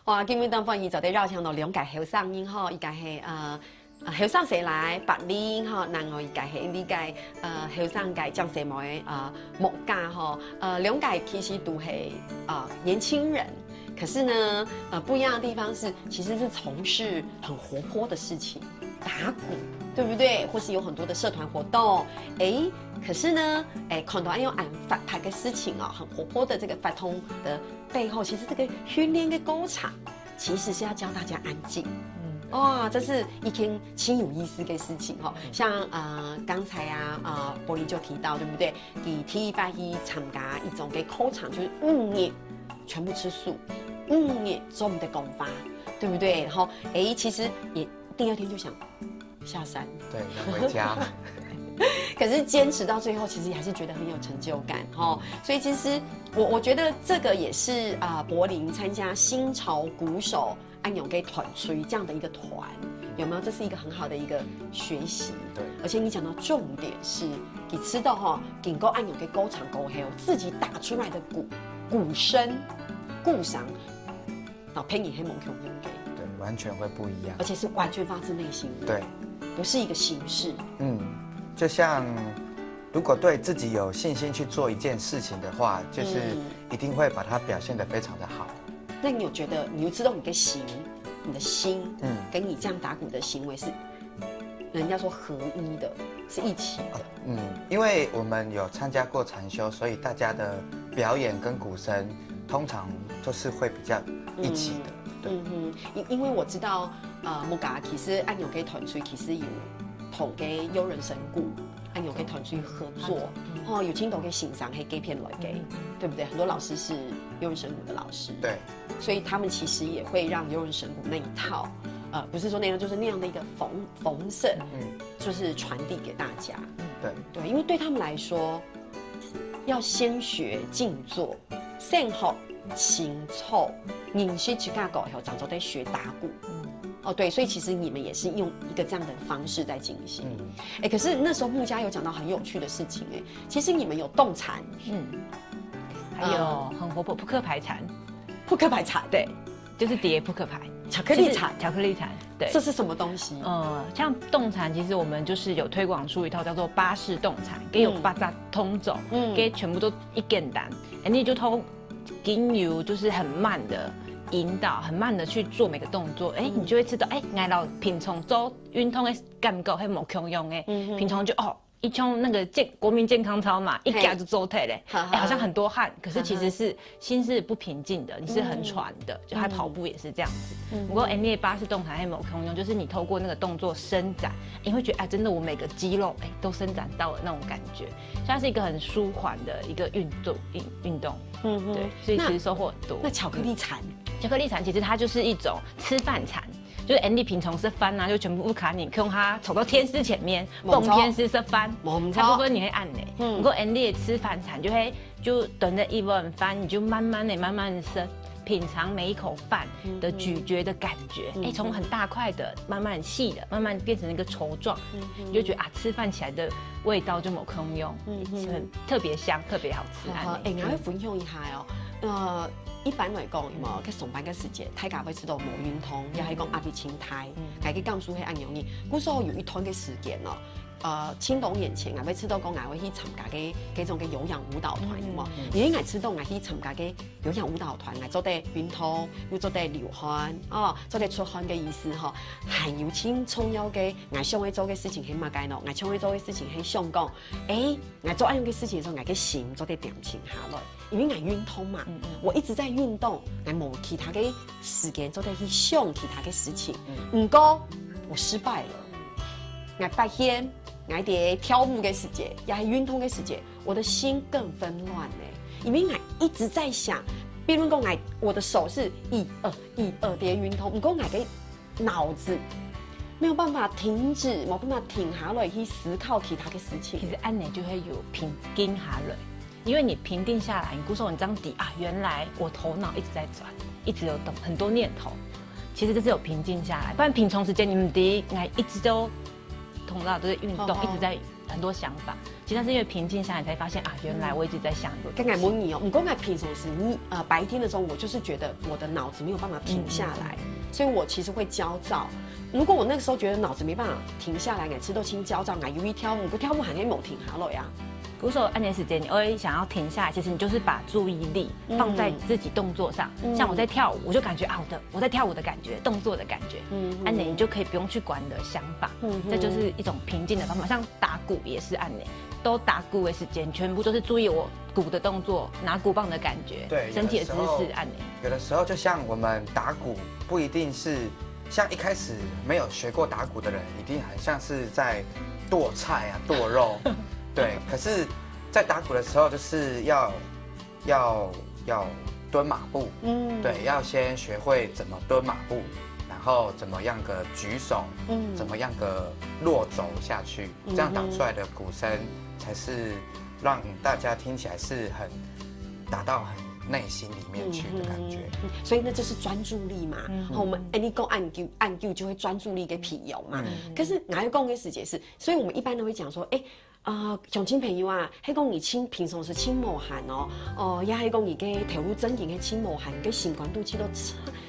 哇，今日当番伊就在绕墙度两届后生因吼，伊家系後生時來白領嗬，然後伊家係呢屆後生屆將社會木家嗬，兩屆其實都係年輕人，可是呢不一樣的地方是，其實是從事很活潑的事情，打鼓，對不對？或是有很多的社團活動，可是呢，看到用發牌嘅事情哦，很活潑的這個發通的背後，其實這個訓練嘅歌場，其實是要教大家安靜。哇，這是一件挺有意思的事情哈。像剛才柏林就提到，對不對？你第一拜去參加一種嘅考場，就是5日全部吃素，5日做唔得功法，對不對？然後其實也第二天就想下山，對，要回家。可是堅持到最後，其實還是覺得很有成就感哈。所以其實我覺得這個也是柏林參加新潮鼓手安永給團吹這樣的一個團，有沒有？這是一個很好的一個學習。對，而且你講到重點是，你知道哈，經過安永給歌場過後，自己打出來的鼓聲、鼓嗓，然後配你黑蒙強音給，對，完全會不一樣，而且是完全發自內心的，對，不是一個形式。就像如果對自己有信心去做一件事情的話，就是一定會把它表現得非常的好。那你有覺得，你就知道你的心，跟你這樣打鼓的行為是，人家說合一的，是一起的。因為我們有參加過禪修，所以大家的表演跟鼓聲通常都是會比較一起的。因為我知道，木家其實安永給團隊其實有同嘅優人神鼓，安永給團隊合作，有青島嘅欣賞，係給片來給，對不對？很多老師是優人神鼓的老師，對，所以他們其實也會讓優人神鼓那一套，不是說那樣，就是那樣的一個豐盛，就是傳遞給大家。對，因為對他們來說，要先學靜坐，先學清楚，認識自家個後，早就在學打鼓。對，所以其實你們也是用一個這樣的方式在進行。可是那時候木家有講到很有趣的事情，其實你們有動禪，還有很活潑撲克牌禪，撲克牌禪，對，就是疊撲克牌，巧克力禪，巧克力禪，對，這是什麼東西？像動禪，其實我們就是有推廣出一套叫做巴士動禪，給有八達通走，給全部都一簡單，你就通經由就是很慢的。引導很慢的去做每個動作，你就會知道，挨到平常做運動的感覺係冇強用的，平常就一衝那個國民健康操嘛，一夾就做退嘞，好像很多汗，可是其實是心是不平靜的，你是很喘的，就他跑步也是這樣子。不過你的巴士動態係冇強用，就是你透過那個動作伸展，你會覺得真的我每個肌肉都伸展到了那種感覺，所以它是一個很舒緩的一個運動，對，所以其實收穫很多。那巧克力禪？巧克力禪其實它就是一種吃飯禪，就是 Andy 平常吃飯啊，就全部不卡你，用它走到天師前面，供天師吃飯，大部分你會按嘞。不過 Andy 吃飯禪就等着一碗飯，你就慢慢的吃，品嘗每一口飯的咀嚼的感覺，從很大塊的慢慢細的，慢慢變成一個稠狀，你就覺得吃飯起來的味道就冇空用，很特別香，特別好吃。我要分享一下哦，一般來講，有冇去上班嘅時節，大家會知道冇運動，又係講壓力清態，係去講述係按容易。嗰時候有一段嘅時間咯，青島眼前，我知道講我會去參加嘅嗰種嘅有氧舞蹈團，有冇？而我知道我去參加嘅有氧舞蹈團，我做得運動，又做得流汗，做得出汗嘅意思嗬。還有請重要嘅，我想去做嘅事情係乜嘢咯？我想去做嘅事情係想講，我做按樣嘅事情嘅時候，我嘅心做得定靜下來。因為我運動嘛，我一直在運動，我冇其他嘅時間做得去想其他嘅事情。不過我失敗了，我發現我哋跳舞嘅時節，也係運動嘅時節，我的心更紛亂咧。因為我一直在想，比如講我的手是1、2、1、2嘅運動，不過我嘅腦子沒有辦法停止，冇辦法停下來去思考其他嘅事情。其實按你就會有平靜下來。因為你平定下來，你鼓手你這樣底原來我頭腦一直在轉，一直有動很多念頭，其實這是有平靜下來。不然平常時間你們一直都頭腦都在運動，一直在很多想法。其实那是因为平静下来，才发现啊，原来我一直在想很多东西。刚才问你哦，不过我平常时你白天的时候，我就是觉得我的脑子没有办法停下来，所以我其实会焦躁。如果我那个时候觉得脑子没办法停下来，吃都轻焦躁，有一跳舞，不跳舞还可以某停下来呀。比如说按点时间，你偶尔想要停下来，其实你就是把注意力放在自己动作上。像我在跳舞，我就感觉啊，我在跳舞的感觉，动作的感觉。按点你就可以不用去管你的想法，这就是一种平静的方法。像打鼓也是按点，都打鼓的时间全部都是注意我鼓的动作，拿鼓棒的感觉，对，身体的姿势按点。有的时候就像我们打鼓，不一定是像一开始没有学过打鼓的人，一定很像是在剁菜啊、剁肉。对，可是，在打鼓的时候，就是要蹲马步，对，要先学会怎么蹲马步，然后怎么样个举手，怎么样个落肘下去，这样打出来的鼓声才是让大家听起来是很打到很内心里面去的感觉。所以那就是专注力嘛。我们你讲按就会专注力给疲劳嘛。可是哪有讲的时间是，所以我们一般都会讲说，像亲朋友啊，迄讲你平常是轻无汗哦，也迄讲你给投入真情的轻无汗，给心管度气都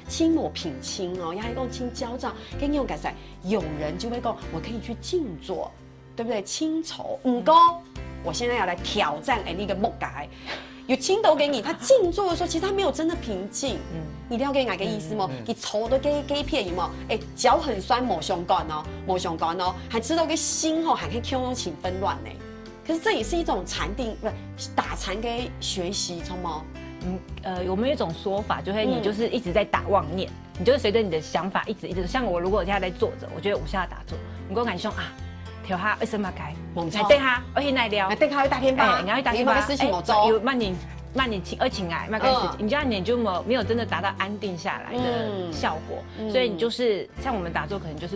轻无平轻哦，也迄讲轻焦躁，跟用改善，有人就会讲我可以去静坐，对不对？清愁，我现在要来挑战那个木改。有青豆给你，他静坐的时候，其实他没有真的平静。你了解哪个意思吗？你头都给片有没有？脚很酸，没相干哦，还知道个心还可以 Q 用起纷乱呢。可是这也是一种禅定，不是打禅给学习，懂吗？我们有一种说法，就会你就是一直在打妄念，你就会随着你的想法一直，像我如果现在在坐着，我觉得我现在打坐，你跟我讲说啊。调下为什么改？来对哈，我现在聊。来对哈，会打天吧？然后打天吧。事情我做。有慢点请来，慢开始，你这样你就没有真的达到安定下来的效果。所以你就是像我们打坐，可能就是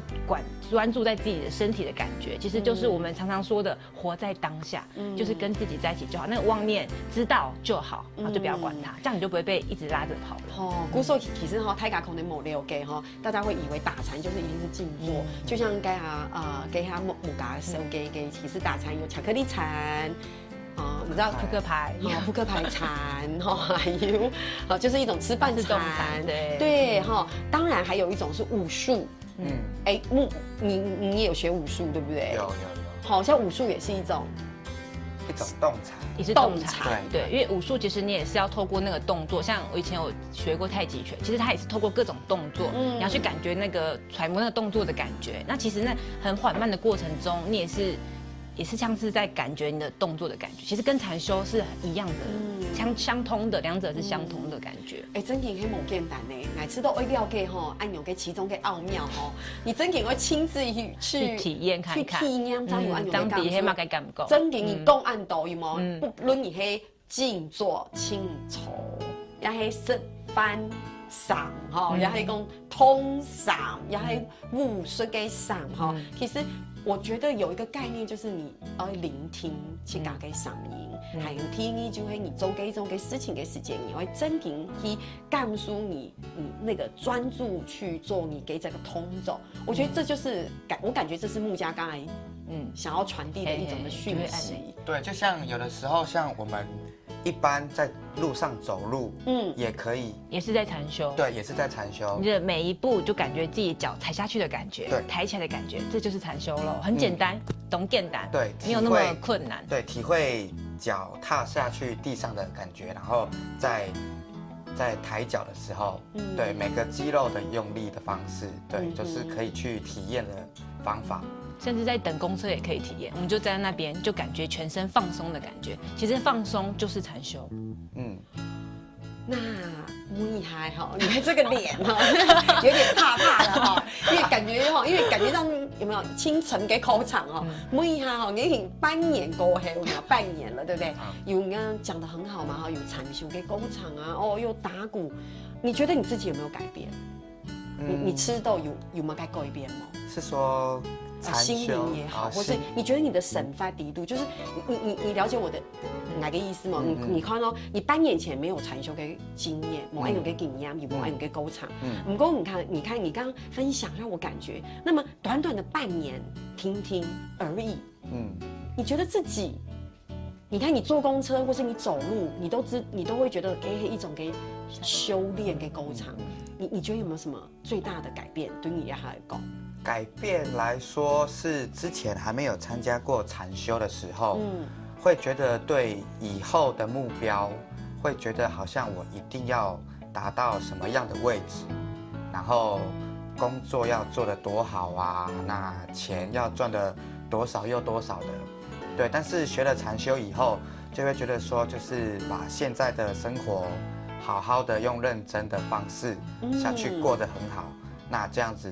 专注在自己的身体的感觉，其实就是我们常常说的活在当下，就是跟自己在一起就好。那个妄念知道就好，然后就不要管它，这样你就不会被一直拉着跑了。古时候其实太家可能冇了解大家会以为打禅就是一定是静坐，就像给他木家手给，其实打禅有巧克力禅。你知道扑克牌，扑克牌禅，还有就是一种吃饭禅，对当然还有一种是武术，你也有学武术对不对？有，好像武术也是一种动禅，也是动禅，对，因为武术其实你也是要透过那个动作，像我以前有学过太极拳，其实它也是透过各种动作，你要去感觉那个揣摩那个动作的感觉，那其实那很缓慢的过程中，你也是像是在感觉你的动作的感觉，其实跟禅修是一样的，相通的，两者是相通的感觉。真的很冇简单呢，每次都会了解按钮给其中的奥妙你真的会亲自去体验看看，去体验，张有按钮当底黑马该感觉，真的你讲按道有冇？不论你是静坐、清愁，也是食饭上也是讲通上，也是武术嘅上其实。我觉得有一个概念，就是你要聆听，去搞给嗓音，还有听你就会你做给一种给事情给时间，你会真正去告诉你那个专注去做你给这个通走。我觉得这就是我感觉这是木家刚才想要传递的一种的讯息。对，就像有的时候像我们一般在路上走路，也可以，也是在禅修，对，也是在禅修。你的每一步就感觉自己脚踩下去的感觉，对，抬起来的感觉，这就是禅修咯，很简单，懂简单，对，没有那么困难，对，体会脚踏下去地上的感觉，然后在抬脚的时候，对每个肌肉的用力的方式，对，就是可以去体验的方法。甚至在等公车也可以体验，我们就站在那边，就感觉全身放松的感觉。其实放松就是禅修。那木易嗨你看这个脸有点怕的因为感觉到有没有清晨给口场木易嗨你已经半年过后有半年了，对不对？有刚刚讲得很好嘛有禅修给工厂啊又打鼓，你觉得你自己有没有改变？你吃豆有没有改变吗？是说心灵也好，或是你觉得你的神发低度，就是你了解我的哪个意思吗？你看你半年前没有禅修的经验，没有的经验，也没有的沟场。不过你看你刚刚分享让我感觉，那么短短的半年听听而已，你觉得自己，你看你坐公车或是你走路，你都会觉得一种给修炼给沟场。你觉得有没有什么最大的改变？对你来讲，改变来说是之前还没有参加过禅修的时候，会觉得对以后的目标，会觉得好像我一定要达到什么样的位置，然后工作要做得多好啊，那钱要赚得多少又多少的，对。但是学了禅修以后，就会觉得说，就是把现在的生活好好的用认真的方式下去过得很好，那这样子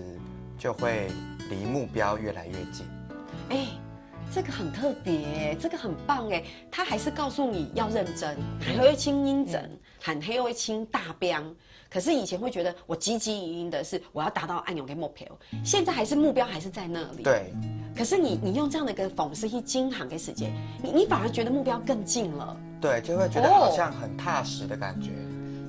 就会离目标越来越近。这个很特别，这个很棒哎，他还是告诉你要认真，还会清音整，还会清大标。可是以前会觉得我汲汲营营的是我要达到按钮跟目标，现在还是目标还是在那里。对。可是你用这样的一个方式去经行给时间，你反而觉得目标更近了。对，就会觉得好像很踏实的感觉。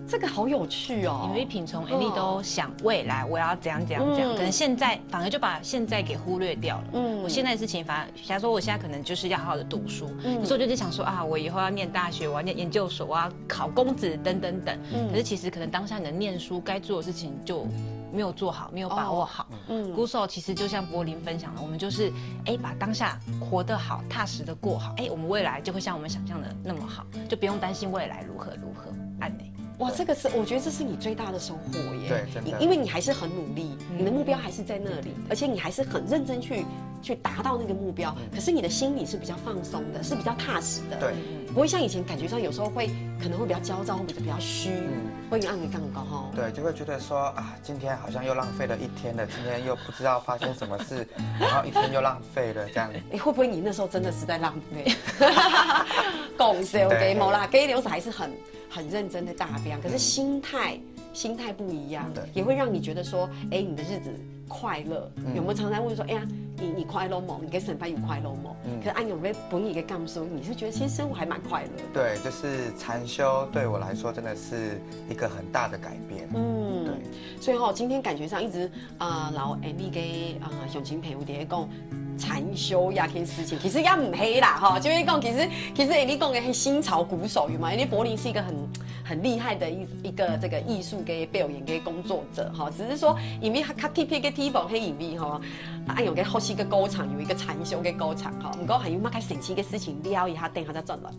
这个好有趣哦！因为品从你都想未来我要怎样，可能现在反而就把现在给忽略掉了。我现在的事情反而，假如说我现在可能就是要好好的读书，有时候就是想说啊，我以后要念大学，我要念研究所，我要考公职等等等。可是其实可能当下你的念书该做的事情就没有做好，没有把握好。鼓手其实就像柏林分享的，我们就是把当下活得好，踏实的过好，我们未来就会像我们想象的那么好，就不用担心未来如何。哇，这个是我觉得这是你最大的收获耶。对，真的，因为你还是很努力，你的目标还是在那里，而且你还是很认真去达到那个目标。可是你的心里是比较放松的，是比较踏实的。对，不会像以前感觉上有时候可能会比较焦躁，或者比较虚，会按你杠高哈。对，就会觉得说啊，今天好像又浪费了一天了，今天又不知道发生什么事，然后一天又浪费了这样。会不会你那时候真的是在浪费？讲笑给某啦，给刘子还是很认真的大标，可是心态不一样，也会让你觉得说，你的日子快乐。有没有常常问说，你快乐吗？你跟神班有快乐吗？可是按有没本你给干说，你是觉得其实生活还蛮快乐的。对，就是禅修对我来说真的是一个很大的改变。对。所以今天感觉上一直老 Amy 给熊琴培有在讲。禅修呀，件事情其实也唔黑啦，就是讲其实你讲的是新潮鼓手嘛，因为柏林是一个很厉害的一个这个艺术嘅表演嘅工作者只是说因为他 keep 嘅地方喺因为按有个好似个歌场有一个禅修嘅歌场唔过还有乜嘅神奇嘅事情了一下，等下再转来。